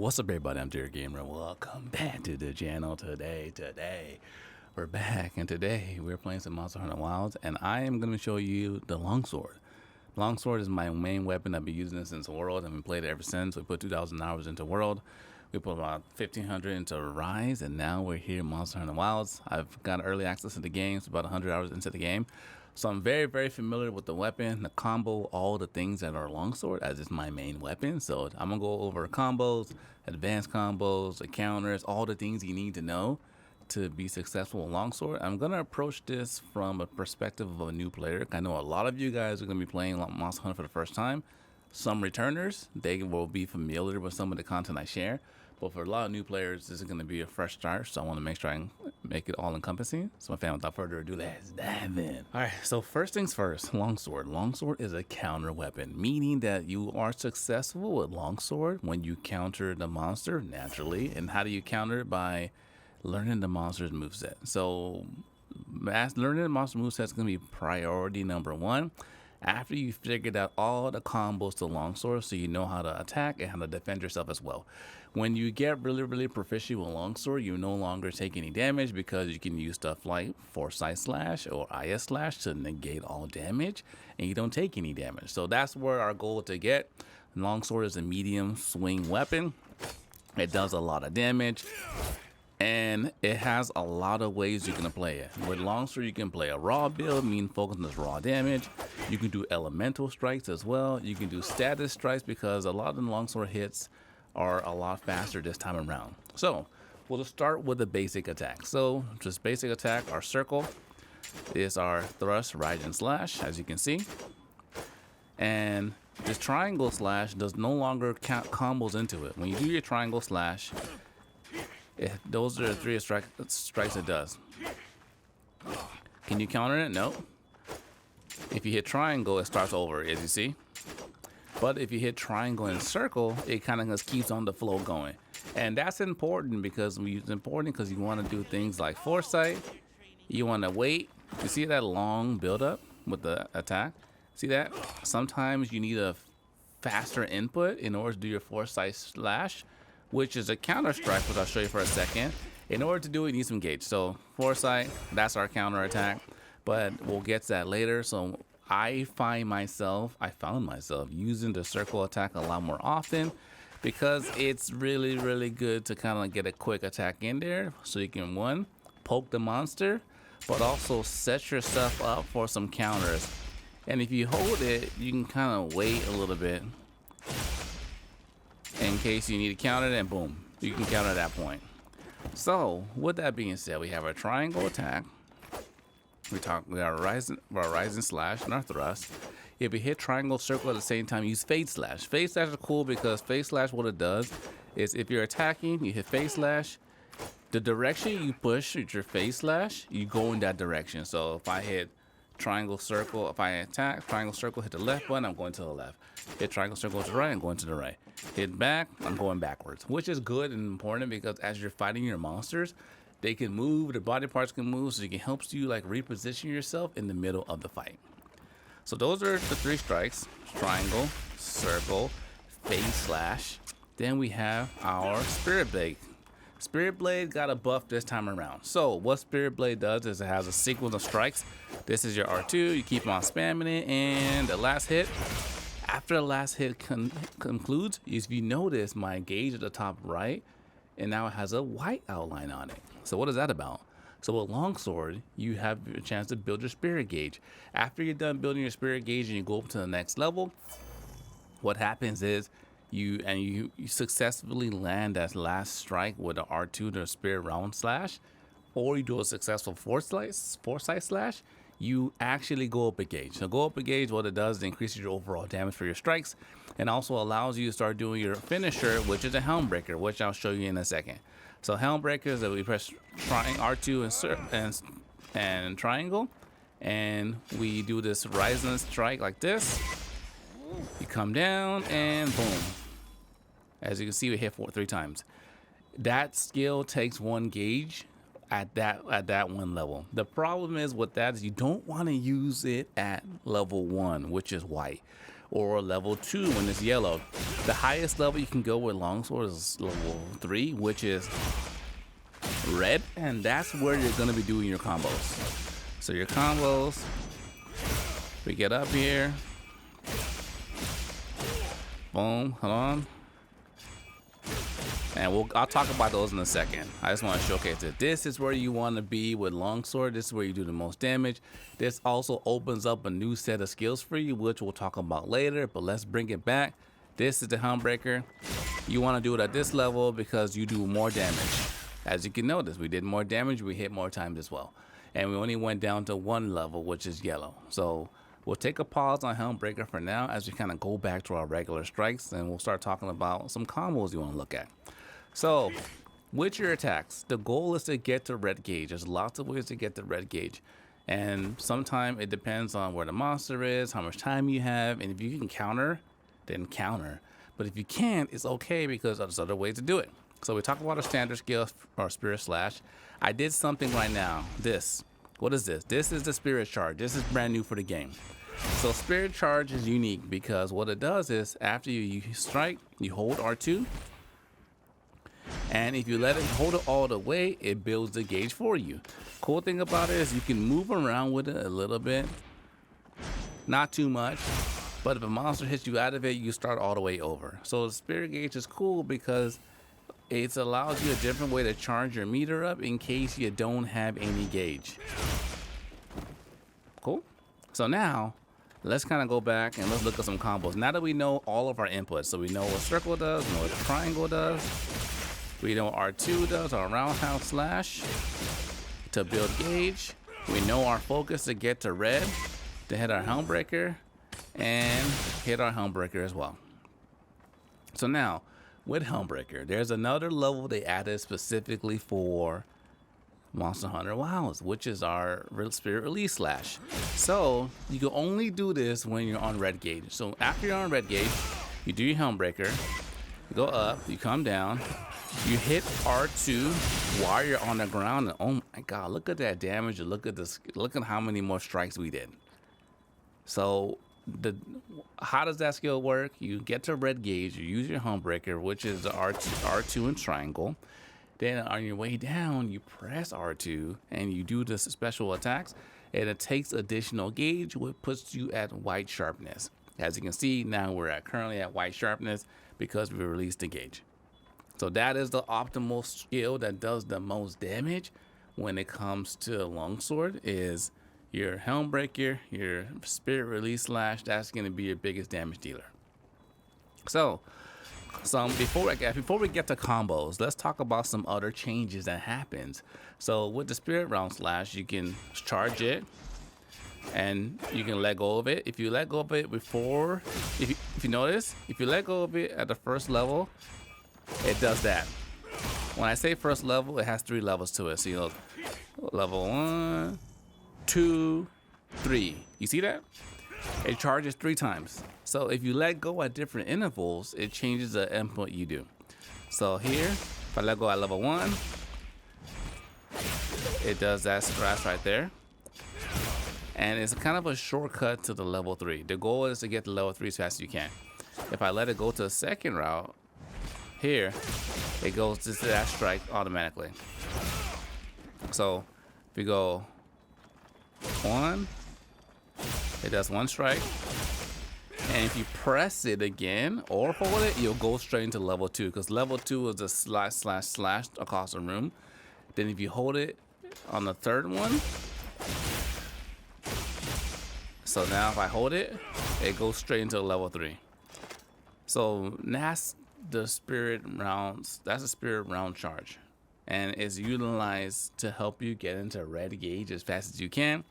What's up, everybody? I'm Derek Gamer. Welcome back to the channel. Today we're back, and today we're playing some Monster Hunter Wilds, and I am going to show you the Longsword. Longsword is my main weapon. I've been using it since World. I've been playing it ever since. We put 2,000 hours into World. We put about 1,500 into Rise, and now we're here in Monster Hunter Wilds. I've got early access to the game, so about 100 hours into the game. So I'm very, very familiar with the weapon, the combo, all the things that are Longsword, as it's my main weapon. So I'm going to go over combos, advanced combos, the counters, all the things you need to know to be successful with Longsword. I'm going to approach this from a perspective of a new player. I know a lot of you guys are going to be playing Monster Hunter for the first time. Some returners, they will be familiar with some of the content I share. But for a lot of new players, this is going to be a fresh start, so I want to make sure I make it all encompassing. So, my family, without further ado, let's dive in. All right, so first things first, Longsword. Longsword is a counter weapon, meaning that you are successful with Longsword when you counter the monster naturally. And how do you counter it? By learning the monster's moveset. So, learning the monster moveset is going to be priority number one. After you figured out all the combos to Longsword, so you know how to attack and how to defend yourself as well. When you get really proficient with Longsword, you no longer take any damage because you can use stuff like Foresight Slash or Iai Slash to negate all damage, and you don't take any damage. So that's where our goal to get. Longsword is a medium swing weapon. It does a lot of damage, and it has a lot of ways you can play it. With Longsword, you can play a raw build, meaning focus on this raw damage. You can do elemental strikes as well. You can do status strikes because a lot of the Longsword hits are a lot faster this time around. So we'll just start with the basic attack. So just basic attack, our circle is our thrust, rise, and slash, as you can see. And this triangle slash does no longer count combos into it. When you do your triangle slash, those are the three strikes it does. Can you counter it? No. If you hit triangle, it starts over, as you see. But if you hit triangle and circle, it kind of just keeps on the flow going. And that's important because you want to do things like foresight. You want to wait. You see that long build-up with the attack? See that? Sometimes you need a faster input in order to do your Foresight Slash, which is a counter strike, which I'll show you for a second. In order to do it, you need some gauge. So foresight, that's our counter attack, but we'll get to that later. So I found myself using the circle attack a lot more often because it's really good to kind of get a quick attack in there so you can, one, poke the monster, but also set yourself up for some counters. And if you hold it, you can kind of wait a little bit in case you need to counter it, and boom, you can counter at that point. So with that being said, we have our triangle attack. We got our rising slash and our thrust. If we hit triangle circle at the same time, use fade slash. Fade slash is cool because fade slash, what it does is if you're attacking, you hit fade slash, the direction you push with your fade slash, you go in that direction. So if I hit triangle circle, if I attack triangle circle, hit the left button, I'm going to the left. Hit triangle circle to the right, I'm going to the right. Hit back, I'm going backwards, which is good and important because as you're fighting your monsters, they can move, their body parts can move, so it can help you like reposition yourself in the middle of the fight. So those are the three strikes: triangle, circle, fade slash. Then we have our Spirit Blade. Spirit Blade got a buff this time around. So what Spirit Blade does is it has a sequence of strikes. This is your R2, you keep on spamming it, and the last hit, after the last hit concludes, if you notice my gauge at the top right, and now it has a white outline on it. So what is that about? So with Longsword, you have a chance to build your spirit gauge. After you're done building your spirit gauge and you go up to the next level, what happens is you successfully land that last strike with the R2, the Spirit Roundslash, or you do a successful Foresight Slash, you actually go up a gauge. So go up a gauge, what it does is it increases your overall damage for your strikes and also allows you to start doing your finisher, which is a Helm Breaker, which I'll show you in a second. So Helm Breaker is that we press R2 and triangle, and we do this rising strike like this. You come down and boom. As you can see, we hit 3 times. That skill takes 1 gauge at that one level. The problem is with that is you don't want to use it at level 1, which is white. or level 2 when it's yellow. The highest level you can go with Longsword is level 3, which is red, and that's where you're going to be doing your combos. So your combos, we get up here, boom, hold on, and I'll talk about those in a second. I just want to showcase it. This is where you want to be with Longsword. This is where you do the most damage. This also opens up a new set of skills for you, which we'll talk about later, but let's bring it back. This is the Helm Breaker. You want to do it at this level because you do more damage. As you can notice, we did more damage, we hit more times as well. And we only went down to 1 level, which is yellow. So we'll take a pause on Helm Breaker for now as we kind of go back to our regular strikes, and we'll start talking about some combos you want to look at. So with your attacks, the goal is to get to red gauge. There's lots of ways to get to red gauge. And sometimes it depends on where the monster is, how much time you have, and if you can counter, then counter. But if you can't, it's okay because there's other ways to do it. So we talk about a standard skill or Spirit Slash. I did something right now. What is this? This is the Spirit Charge. This is brand new for the game. So Spirit Charge is unique because what it does is after you strike, you hold R2. And if you let it hold it all the way, it builds the gauge for you. Cool thing about it is you can move around with it a little bit. Not too much. But if a monster hits you out of it, you start all the way over. So the Spirit Gauge is cool because it allows you a different way to charge your meter up in case you don't have any gauge. Cool. So now let's kind of go back and let's look at some combos. Now that we know all of our inputs, so we know what circle does, we know what triangle does, we know what R2 does, our Roundhouse Slash to build gauge. We know our focus to get to red, to hit our Helm Breaker, and hit our Helm Breaker as well. So now, with Helm Breaker, there's another level they added specifically for Monster Hunter Wilds, which is our Spirit Release Slash. So you can only do this when you're on red gauge. So after you're on red gauge, you do your Helm Breaker, you go up, you come down, you hit R2 while you're on the ground, and oh my god, look at that damage, and look at this, look at how many more strikes we did. So how does that skill work? You get to red gauge, you use your Helm Breaker, which is the R2 and triangle. Then on your way down, you press R2 and you do the special attacks, and it takes additional gauge, which puts you at white sharpness. As you can see, now we're currently at white sharpness because we released the gauge. So that is the optimal skill that does the most damage when it comes to Longsword, is your Helm Breaker, your Spirit Release Slash. That's going to be your biggest damage dealer. So before we get to combos, let's talk about some other changes that happens. So with the Spirit Roundslash, you can charge it and you can let go of it. If you let go of it before, if you notice, if you let go of it at the first level, it does that. When I say first level, it has 3 levels to it. So you know, level 1, 2, 3. You see that? It charges 3 times. So if you let go at different intervals, it changes the input you do. So here, if I let go at level 1, it does that scratch right there. And it's kind of a shortcut to the level 3. The goal is to get to level 3 as fast as you can. If I let it go to the second route, here, it goes to that strike automatically. So if you go 1, it does 1 strike, and if you press it again or hold it, you'll go straight into level 2, because level 2 is the slash across the room. Then if you hold it on the third one, so now if I hold it, it goes straight into level 3. So that's the Spirit Rounds. That's a Spirit Round charge, and it's utilized to help you get into red gauge as fast as you can.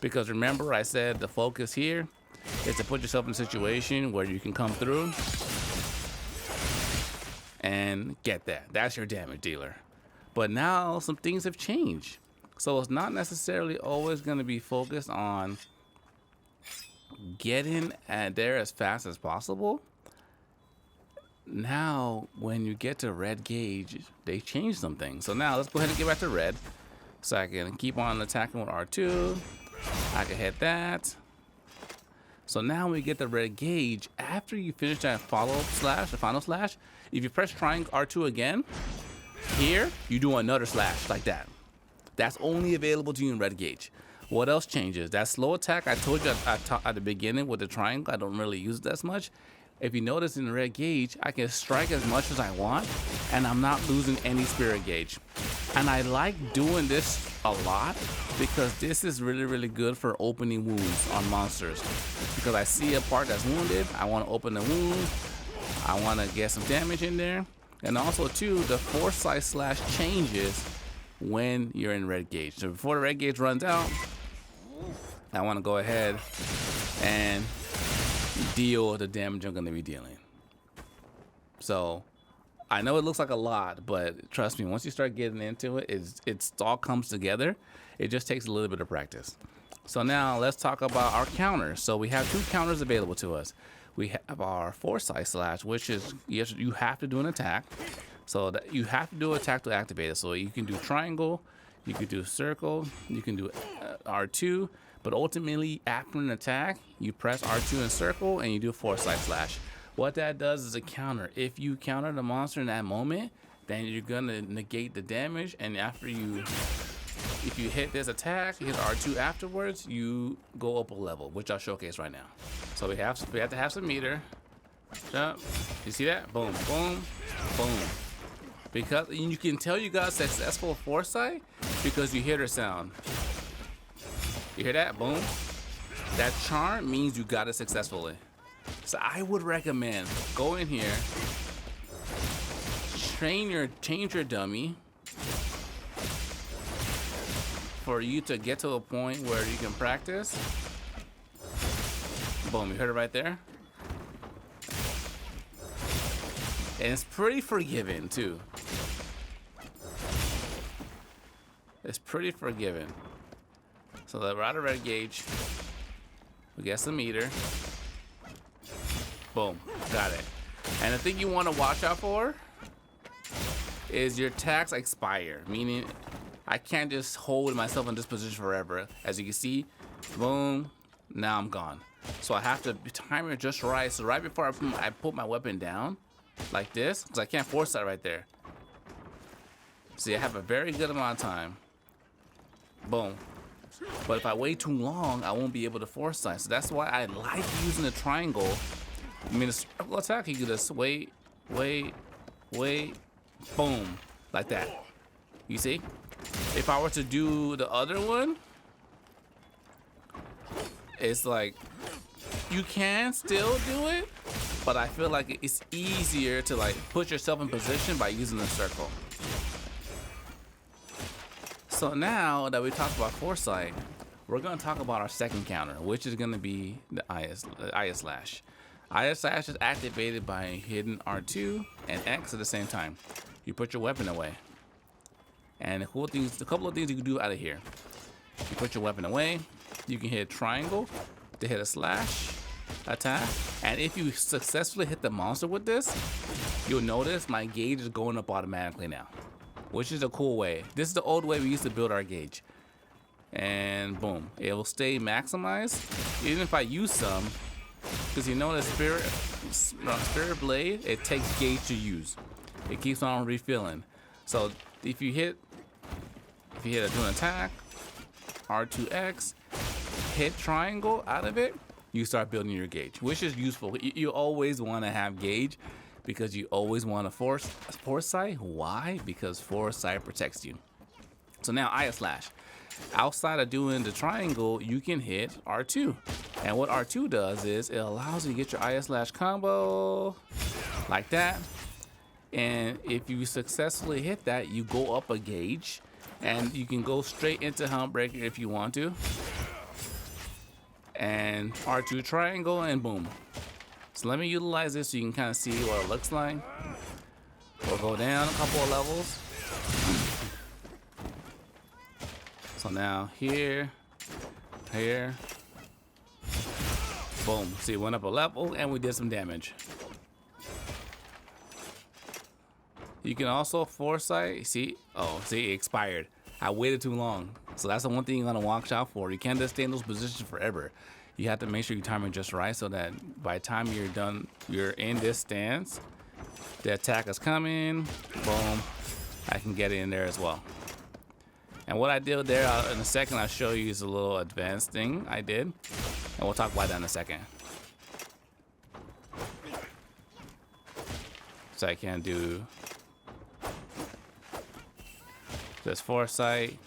Because remember, I said the focus here is to put yourself in a situation where you can come through and get that. That's your damage dealer. But now some things have changed. So it's not necessarily always going to be focused on getting there as fast as possible. Now, when you get to red gauge, they change some things. So now let's go ahead and get back to red. So I can keep on attacking with R2. I can hit that. So now we get the red gauge. After you finish that the final slash, if you press triangle R2 again, here you do another slash like that. That's only available to you in red gauge. What else changes? That slow attack I told you at the beginning with the triangle, I don't really use it as much. If you notice in the red gauge, I can strike as much as I want and I'm not losing any spirit gauge. And I like doing this a lot because this is really, really good for opening wounds on monsters. Because I see a part that's wounded, I want to open the wound, I want to get some damage in there. And also too, the Foresight Slash changes when you're in red gauge. So before the red gauge runs out, I want to go ahead and deal the damage I'm going to be dealing. So I know it looks like a lot, but trust me, once you start getting into it, it all comes together. It just takes a little bit of practice. So now let's talk about our counters. So we have 2 counters available to us. We have our Foresight Slash, which is you have to do an attack. So that you have to do an attack to activate it. So you can do triangle, you can do circle, you can do R2, but ultimately after an attack, you press R2 and circle and you do Foresight Slash. What that does is a counter. If you counter the monster in that moment, then you're gonna negate the damage, and if you hit this attack, you hit R2 afterwards, you go up a level, which I'll showcase right now. So we have to have some meter. Jump. You see that? Boom, boom, boom. Because you can tell you got successful Foresight because you hear the sound. You hear that? Boom. That charm means you got it successfully. So I would recommend go in here, change your dummy for you to get to a point where you can practice. Boom, you heard it right there. And it's pretty forgiving too. It's pretty forgiving. So we're out of red gauge. We get some meter. Boom, got it. And the thing you want to watch out for is your attacks expire, meaning I can't just hold myself in this position forever. As you can see, boom, now I'm gone. So I have to time it just right. So right before I put my weapon down, like this, because I can't force that right there. See, I have a very good amount of time. Boom. But if I wait too long, I won't be able to foresight. So that's why I like using the triangle. I mean, the circle attack, you can just wait, boom, like that. You see? If I were to do the other one, it's like, you can still do it, but I feel like it's easier to like put yourself in position by using the circle. So now that we talked about Foresight, we're going to talk about our second counter, which is going to be the Iai Slash. Iai Slash is activated by hitting R2 and X at the same time. You put your weapon away. And the cool things, a couple of things you can do out of here. You put your weapon away, you can hit triangle to hit a slash attack. And if you successfully hit the monster with this, you'll notice my gauge is going up automatically now, which is a cool way. This is the old way we used to build our gauge. And boom, it will stay maximized even if I use some, because you know the spirit blade, it takes gauge to use. It keeps on refilling. So if you hit do an attack, R2X, hit triangle out of it, you start building your gauge, which is useful. You always want to have gauge because you always want to foresight. Why? Because foresight protects you. So now Iai Slash. Outside of doing the triangle, you can hit R2. And what R2 does is it allows you to get your Iai Slash combo like that. And if you successfully hit that, you go up a gauge and you can go straight into Helm Breaker if you want to. And R2 triangle and boom. So let me utilize this so you can kind of see what it looks like. We'll go down a couple of levels. So now here, boom. See, went up a level and we did some damage. You can also foresight, see, it expired. I waited too long. So that's the one thing you're gonna watch out for. You can't just stay in those positions forever. You have to make sure you time it just right so that by the time you're done, you're in this stance, the attack is coming, boom, I can get it in there as well. And what I did there, in a second I'll show you is a little advanced thing I did, and we'll talk about that in a second. So I can do this Foresight.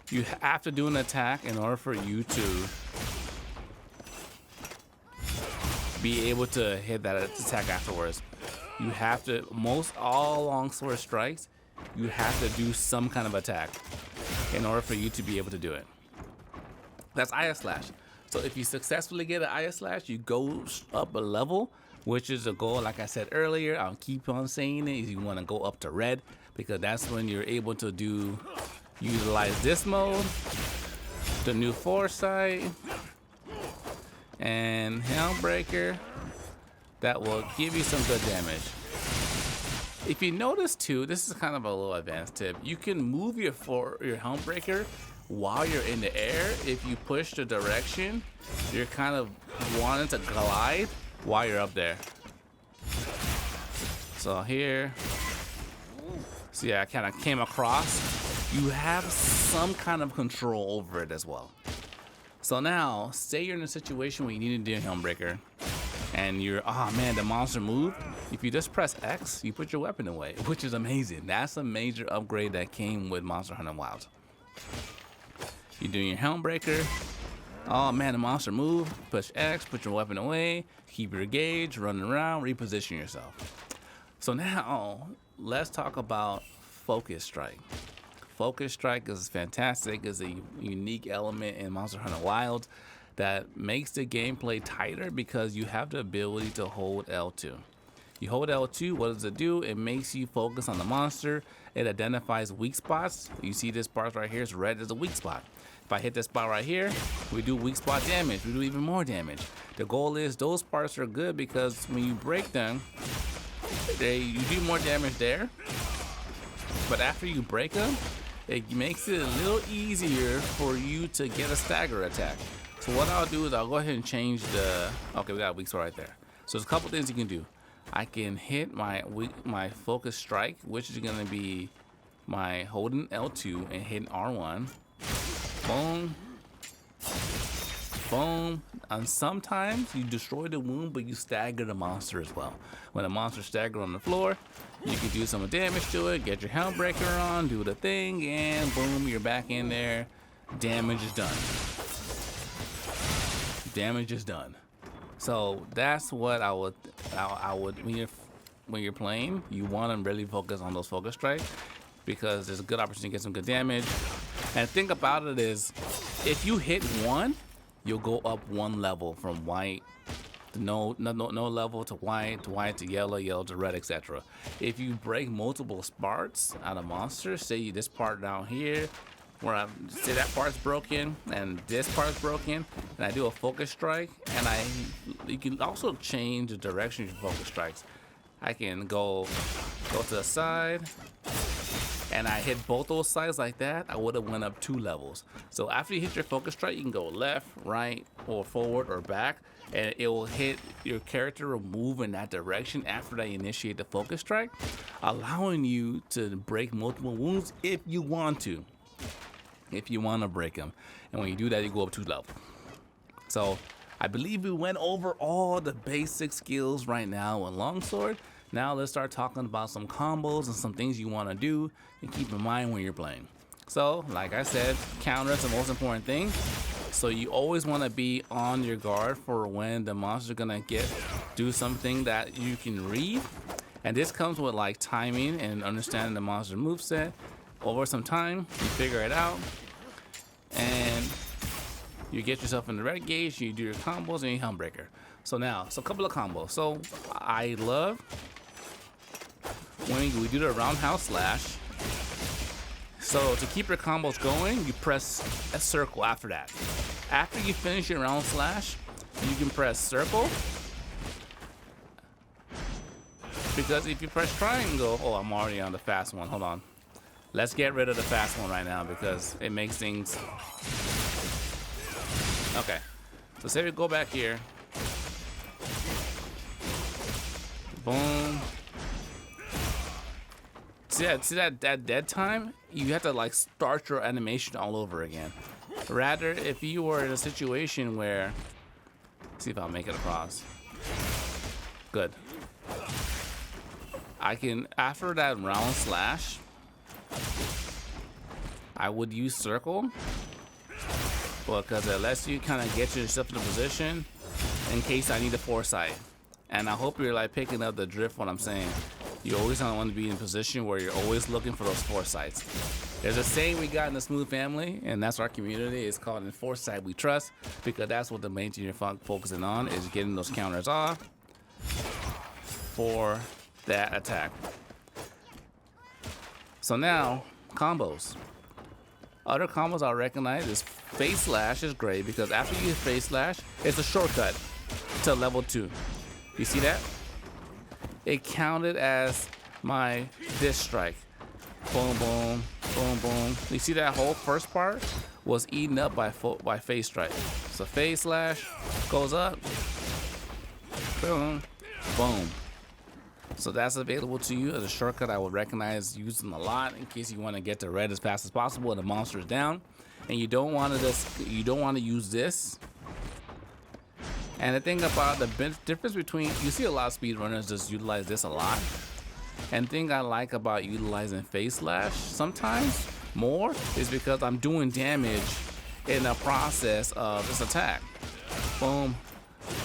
You have to do an attack in order for you to be able to hit that attack afterwards. You have to, all longsword strikes, you have to do some kind of attack in order for you to be able to do it. That's Iai Slash. So if you successfully get an Iai Slash, you go up a level, which is a goal. Like I said earlier, I'll keep on saying it, is you want to go up to red, because that's when you're able to utilize this mode, the new Foresight, and Helm Breaker. That will give you some good damage. If you notice too, this is kind of a little advanced tip. You can move your Helm Breaker while you're in the air. If you push the direction, you're kind of wanting to glide while you're up there. So here, see, I kind of came across. You have some kind of control over it as well. So now, say you're in a situation where you need to do a Helm Breaker, and you're, oh man, the monster moved. If you just press X, you put your weapon away, which is amazing. That's a major upgrade that came with Monster Hunter Wilds. You're doing your Helm Breaker. Oh man, the monster moved. Push X, put your weapon away, keep your gauge, run around, reposition yourself. So now, let's talk about Focus Strike. Focus Strike is fantastic. It's a unique element in Monster Hunter Wilds that makes the gameplay tighter because you have the ability to hold L2. You hold L2, what does it do? It makes you focus on the monster. It identifies weak spots. You see this part right here is red as a weak spot. If I hit this spot right here, we do weak spot damage. We do even more damage. The goal is those parts are good because when you break them, you do more damage there. But after you break them, it makes it a little easier for you to get a stagger attack. So what I'll do is I'll go ahead and change the, okay, we got a weak spot right there. So there's a couple things you can do. I can hit my Focus Strike, which is gonna be my holding L2 and hitting R1. Boom. Boom. And sometimes you destroy the wound, but you stagger the monster as well. When a monster stagger on the floor, you can do some damage to it, get your Helm Breaker on, do the thing, and boom, you're back in there. Damage is done. Damage is done. So that's what I would when you're playing, you want to really focus on those Focus Strikes because there's a good opportunity to get some good damage. And the thing about it is, if you hit one, you'll go up one level from white to no level to white to yellow, yellow to red, etc. If you break multiple spots out of monsters, say this part down here, where I say that part's broken and this part's broken, and I do a Focus Strike, and you can also change the direction of your Focus Strikes. I can go to the side, and I hit both those sides like that, I would have went up 2 levels. So after you hit your Focus Strike, you can go left, right, or forward or back, and it will hit your character will move in that direction after they initiate the Focus Strike, allowing you to break multiple wounds if you want to. If you want to break them. And when you do that, you go up 2 levels. So I believe we went over all the basic skills right now in Longsword. Now let's start talking about some combos and some things you want to do and keep in mind when you're playing. So like I said, counter is the most important thing. So you always want to be on your guard for when the monster's gonna do something that you can read. And this comes with like timing and understanding the monster moveset. Over some time, you figure it out, and you get yourself in the red gauge, you do your combos, and you Helm Breaker. So now, a couple of combos. So I love when we do the Roundhouse Slash. So to keep your combos going, you press a circle after that. After you finish your Round Slash, you can press circle. Because if you press triangle, oh, I'm already on the fast one, hold on. Let's get rid of the fast one right now because it makes things Okay. So say we go back here. Boom. See that dead time? You have to like start your animation all over again. Rather, if you were in a situation where, see if I'll make it across. Good. I can, after that Roundslash, I would use circle, because it lets you kind of get yourself in a position in case I need a foresight. And I hope you're like picking up the drift what I'm saying. You always want to be in a position where you're always looking for those foresights. There's a saying we got in the Smooth family, and that's our community. It's called "In Foresight We Trust," because that's what the main thing you're focusing on is getting those counters off for that attack. So now, combos. Other combos I recognize is Face Slash is great because after you use Face Slash, it's a shortcut to level 2. You see that? It counted as my disc strike. Boom, boom, boom, boom. You see that whole first part was eaten up by Face Strike. So Face Slash goes up. Boom, boom. So that's available to you as a shortcut I would recognize using a lot in case you want to get to red as fast as possible and the monster is down. And you don't want to use this. And the thing about the difference between, you see a lot of speedrunners just utilize this a lot. And the thing I like about utilizing Face Slash sometimes more is because I'm doing damage in the process of this attack. Boom,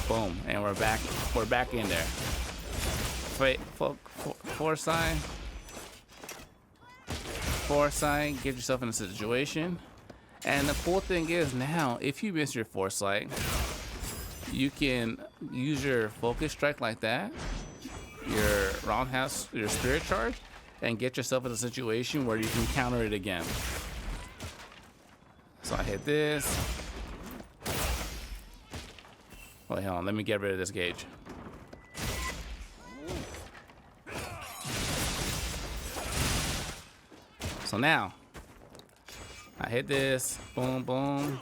boom, and we're back in there. Foresight, get yourself in a situation. And the cool thing is now, if you miss your Foresight, you can use your focus strike like that, your roundhouse, your spirit charge, and get yourself in a situation where you can counter it again. So I hit this. Wait, hold on, let me get rid of this gauge. So now, I hit this, boom, boom,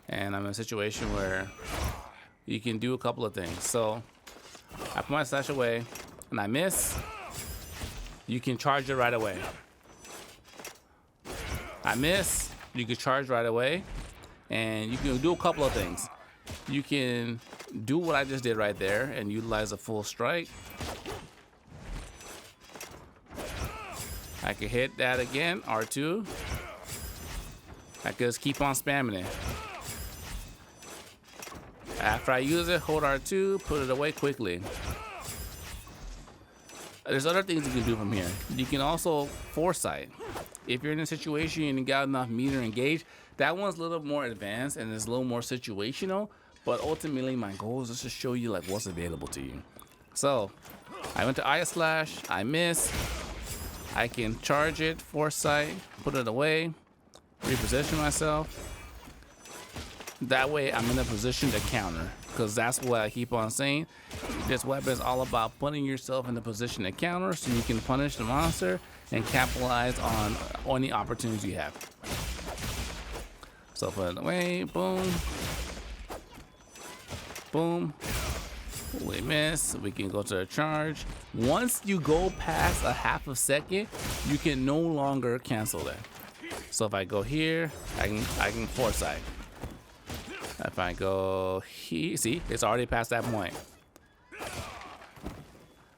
and I'm in a situation where you can do a couple of things. So I put my slash away and I miss, you can charge it right away. I miss, you can charge right away, and you can do a couple of things. You can do what I just did right there and utilize a full strike. I can hit that again, R2. I can just keep on spamming it. After I use it, hold R2, put it away quickly. There's other things you can do from here. You can also Foresight. If you're in a situation and you got enough meter engaged, that one's a little more advanced and it's a little more situational, but ultimately my goal is just to show you like what's available to you. So I went to Iai Slash, I miss. I can charge it, Foresight, put it away, reposition myself. That way I'm in a position to counter, because that's what I keep on saying. This weapon is all about putting yourself in a position to counter so you can punish the monster and capitalize on any opportunities you have. So put it away, boom, boom. We miss, we can go to the charge. Once you go past a half a second, you can no longer cancel that. So if I go here, I can Foresight. If I go here, see, it's already past that point.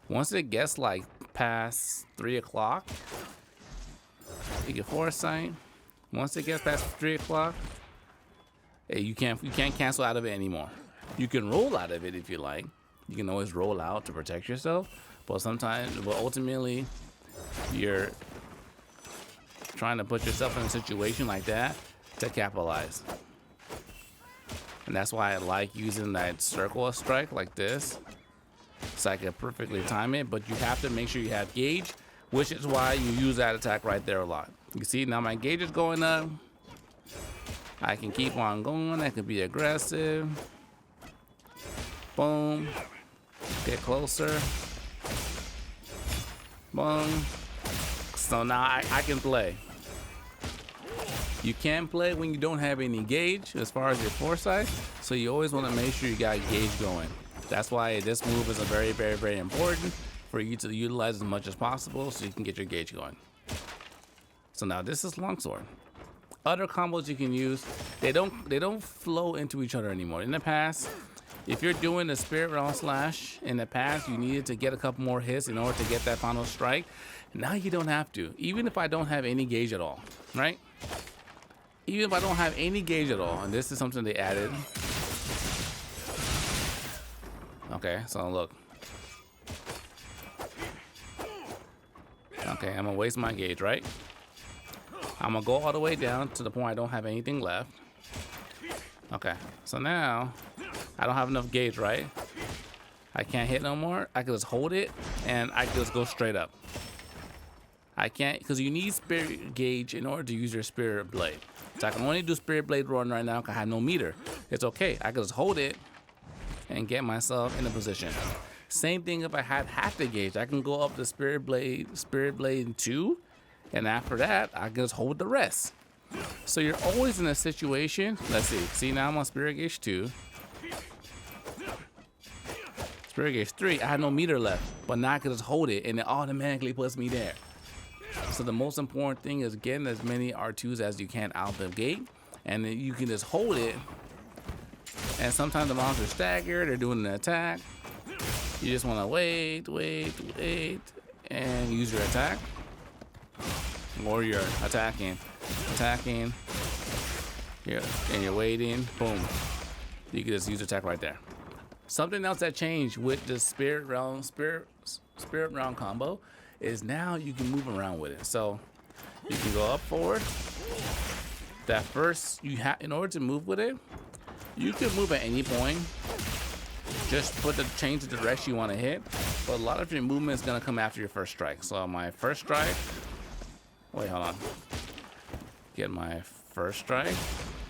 Once it gets like past 3 o'clock, you can Foresight. Once it gets past 3 o'clock, you can't cancel out of it anymore. You can roll out of it if you like. You can always roll out to protect yourself, but ultimately, you're trying to put yourself in a situation like that to capitalize. And that's why I like using that circle strike like this, so I can perfectly time it, but you have to make sure you have gauge, which is why you use that attack right there a lot. You see, now my gauge is going up. I can keep on going, I can be aggressive. Boom. Get closer. Boom. So now I can play. You can't play when you don't have any gauge as far as your foresight, so you always want to make sure you got gauge going. That's why this move is a very, very, very important for you to utilize as much as possible so you can get your gauge going. So now this is Longsword. Other combos you can use, they don't flow into each other anymore. In the past, if you're doing the Spirit Roundslash in the past, you needed to get a couple more hits in order to get that final strike. Now you don't have to, even if I don't have any gauge at all, right? Even if I don't have any gauge at all, and this is something they added. Okay, so look. Okay, I'm gonna waste my gauge, right? I'm gonna go all the way down to the point I don't have anything left. Okay, so now I don't have enough gauge, right? I can't hit no more. I can just hold it and I can just go straight up. I can't, because you need spirit gauge in order to use your spirit blade. So I can only do spirit blade run right now because I have no meter. It's okay. I can just hold it and get myself in a position. Same thing if I had half the gauge. I can go up to spirit blade 2, and after that I can just hold the rest. So you're always in a situation. Let's see. See, now I'm on spirit gauge 2. Spirit gauge 3, I have no meter left, but now I can just hold it and it automatically puts me there. So the most important thing is getting as many R2s as you can out the gate, and then you can just hold it. And sometimes the monsters stagger, they're doing an attack. You just want to wait, and use your attack. Or you're attacking, and you're waiting, boom. You can just use attack right there. Something else that changed with the spirit round combo is now you can move around with it. So you can go up forward. That first, in order to move with it, you can move at any point. Just change the direction you want to hit. But a lot of your movement is gonna come after your first strike. So my first strike. Wait, hold on. Get my first strike.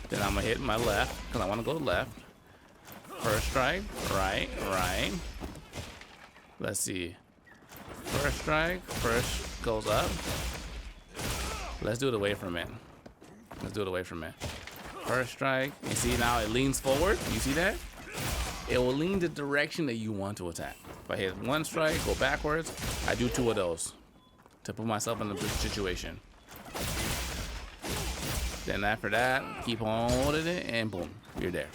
Then I'm gonna hit my left because I want to go left. First strike, right. Let's see. First strike, first goes up. Let's do it away from it. First strike. You see now it leans forward. You see that? It will lean the direction that you want to attack. If I hit one strike, go backwards, I do 2 of those to put myself in a good situation. Then after that, keep on holding it and boom, you're there.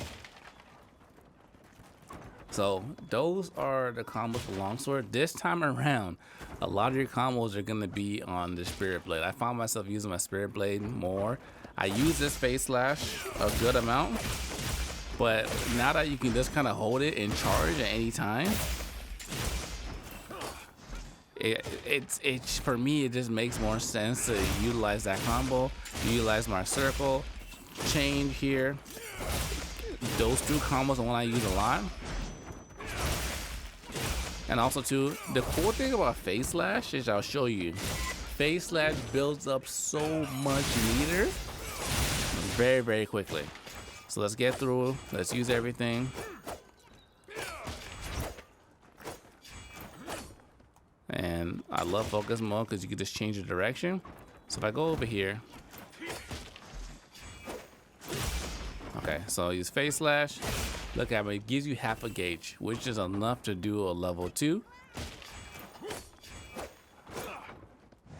So those are the combos for Longsword. This time around, a lot of your combos are gonna be on the Spirit Blade. I found myself using my Spirit Blade more. I use this Face Slash a good amount, but now that you can just kind of hold it and charge at any time, for me it just makes more sense to utilize that combo. Utilize my circle, chain here. Those 2 combos are one I use a lot. And also too, the cool thing about Face Slash is I'll show you. Face Slash builds up so much meter very, very quickly. So let's get through. Let's use everything. And I love focus mode because you can just change the direction. So if I go over here. Okay, so I use Face Slash. Look at it, it gives you half a gauge, which is enough to do a level 2.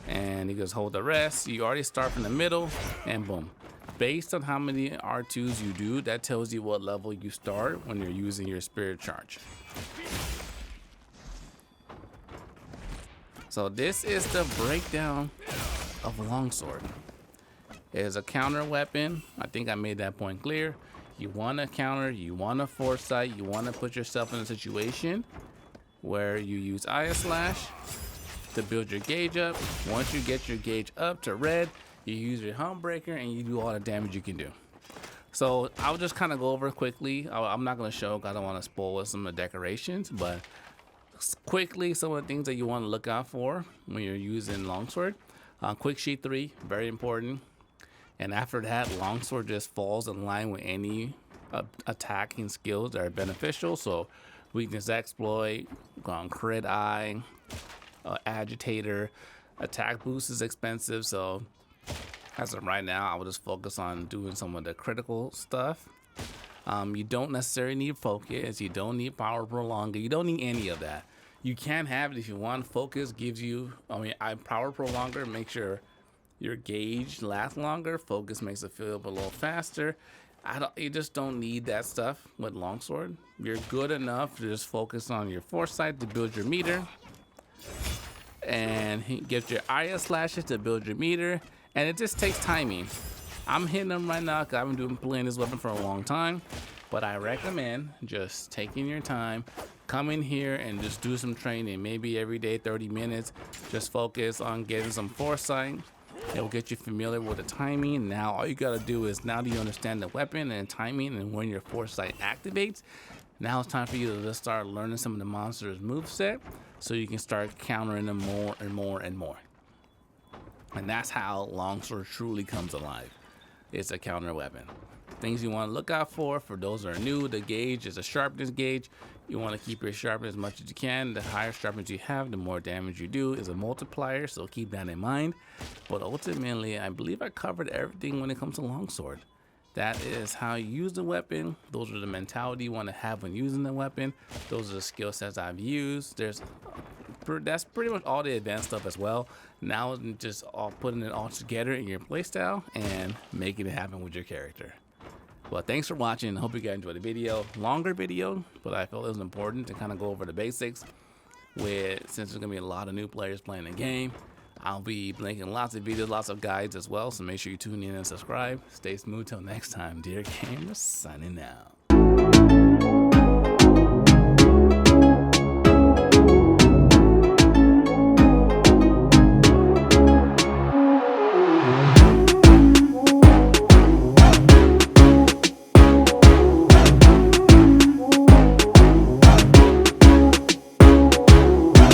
And you just hold the rest. You already start from the middle, and boom. Based on how many R2s you do, that tells you what level you start when you're using your spirit charge. So this is the breakdown of Longsword. It is a counter weapon. I think I made that point clear. You want to counter, you want to foresight, you want to put yourself in a situation where you use Iai Slash to build your gauge up. Once you get your gauge up to red, you use your Helm Breaker and you do all the damage you can do. So I'll just kind of go over quickly. I'm not going to show, I don't want to spoil some of the decorations, but quickly some of the things that you want to look out for when you're using Longsword. Quick sheet 3, very important. And after that, Longsword just falls in line with any attacking skills that are beneficial. So weakness exploit, crit eye, agitator, attack boost is expensive. So As of right now, I will just focus on doing some of the critical stuff. You don't necessarily need focus. You don't need power prolonger. You don't need any of that. You can have it if you want. Focus gives you, power prolonger makes your gauge last longer. Focus makes it fill up a little faster. You just don't need that stuff with Longsword. You're good enough to just focus on your Foresight to build your meter. And get your Iai Slashes to build your meter. And it just takes timing. I'm hitting them right now because I've been playing this weapon for a long time. But I recommend just taking your time, come in here and just do some training. Maybe every day, 30 minutes. Just focus on getting some Foresight. It will get you familiar with the timing. Now all you gotta do is, now that you understand the weapon and timing and when your Foresight activates, now it's time for you to just start learning some of the monsters' moveset so you can start countering them more and more and more. And that's how Longsword truly comes alive. It's a counter weapon. Things you want to look out for those that are new, the gauge is a sharpness gauge. You want to keep your sharpness as much as you can. The higher sharpness you have, the more damage you do. Is a multiplier, so keep that in mind. But ultimately, I believe I covered everything when it comes to Longsword. That is how you use the weapon. Those are the mentality you want to have when using the weapon. Those are the skill sets I've used. That's pretty much all the advanced stuff as well. Now it's just all putting it all together in your playstyle and making it happen with your character. Well, thanks for watching. I hope you guys enjoyed the video. Longer video, but I felt it was important to kind of go over the basics. Since there's gonna be a lot of new players playing the game, I'll be making lots of videos, lots of guides as well. So make sure you tune in and subscribe. Stay smooth till next time. Dear Gamers, signing out.